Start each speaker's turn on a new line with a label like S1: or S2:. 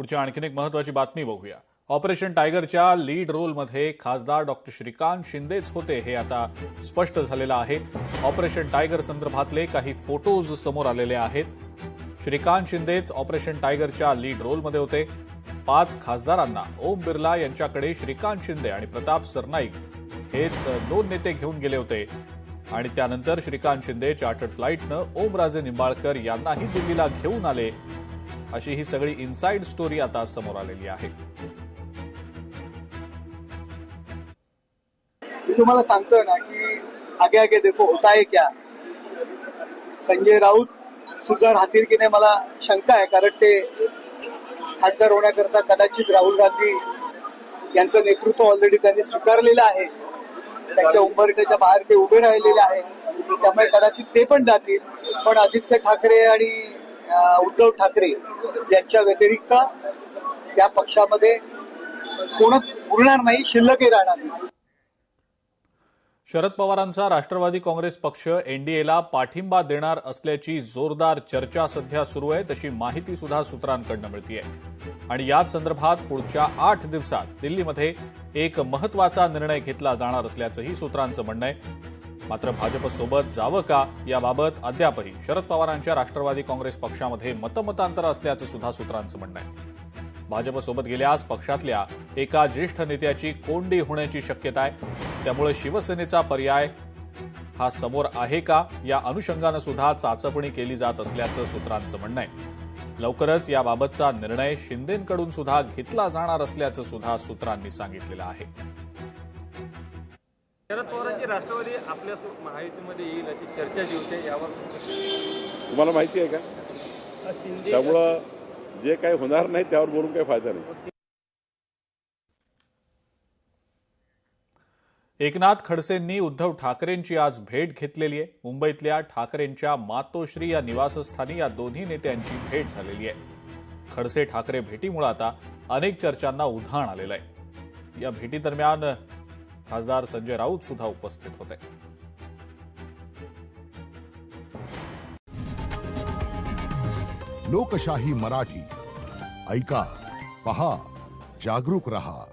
S1: पुढच्या आणखीन एक महत्त्वाची बातमी बघूया। ऑपरेशन टायगरच्या लीड रोलमध्ये खासदार डॉक्टर श्रीकांत शिंदेच होते हे आता स्पष्ट झालेलं आहे। ऑपरेशन टायगर संदर्भातले काही फोटोज समोर आलेले आहेत। श्रीकांत शिंदेच ऑपरेशन टायगरच्या लीड रोलमध्ये होते। 5 खासदारांना ओम बिर्ला यांच्याकडे श्रीकांत शिंदे आणि प्रताप सरनाईक हे 2 नेते घेऊन गेले होते आणि त्यानंतर श्रीकांत शिंदे चार्टर्ड फ्लाईटनं ओमराजे निंबाळकर यांनाही दिल्लीला घेऊन आले, अशी ही सगळी इनसाइड स्टोरी आता समोर आलेली आहे।
S2: मी तुम्हाला सांगतोय ना की आगे आगे देखो होता है क्या। संजय राऊत सुद्धा राहतील की नाही मला शंका आहे, कारण ते खासदार होण्याकरता कदाचित राहुल गांधी यांचं नेतृत्व ऑलरेडी त्यांनी स्वीकारलेलं आहे। त्यांच्या उंबरठ्याच्या बाहेर ते उभे राहिलेले आहेत, त्यामुळे कदाचित ते पण जातील। पण आदित्य ठाकरे आणि उद्धव ठाकरे यांच्या व्यतिरिक्त त्या पक्षामध्ये कोणच उरणार नाही, शिल्लकही राहणार नाही।
S1: शरद पवारांचा राष्ट्रवादी काँग्रेस पक्ष एनडीएला पाठिंबा देणार असल्याची जोरदार चर्चा सध्या सुरू आहे, तशी माहिती सुद्धा सूत्रांकडून मिळतेय आणि याच संदर्भात पुढच्या 8 दिवसात दिल्लीमध्ये एक महत्त्वाचा निर्णय घेतला जाणार असल्याचंही सूत्रांचं म्हणणं आहे। मात्र भाजपसोबत जावं का याबाबत अद्यापही शरद पवारांच्या राष्ट्रवादी काँग्रेस पक्षामध्ये मतमतांतर असल्याचं सुद्धा सूत्रांचं म्हणणं आहे। भाजपसोबत गेल्यास पक्षातल्या एका ज्येष्ठ नेत्याची कोंडी होण्याची शक्यता आहे, त्यामुळे शिवसेनेचा पर्याय हा समोर आहे का या अनुषंगानं सुद्धा चाचपणी केली जात असल्याचं सूत्रांचं म्हणणं आहे। लवकरच याबाबतचा निर्णय शिंदेंकडून सुद्धा घेतला जाणार असल्याचं सुद्धा सूत्रांनी सांगितलेलं आहे।
S3: शरद पवारांची राष्ट्रवादी आपल्या महायुतीमध्ये येईल अशी चर्चा जी होते, यावर
S4: तुम्हाला माहिती आहे का? त्यामुळं जे काही होणार नाही त्यावर बोलून काही फायदा नाही।
S1: एकनाथ खडसेंनी उद्धव ठाकरेंची आज भेट घेतलेली आहे। मुंबईतल्या ठाकरेंच्या मातोश्री या निवासस्थानी या दोन्ही नेत्यांची भेट झालेली आहे। खडसे ठाकरे भेटीमुळे आता अनेक चर्चांना उधाण आलेलं आहे। या भेटीदरम्यान खासदार संजय राऊत सुद्धा उपस्थित होते।
S5: लोकशाही मराठी ऐका, पहा, जागरूक रहा।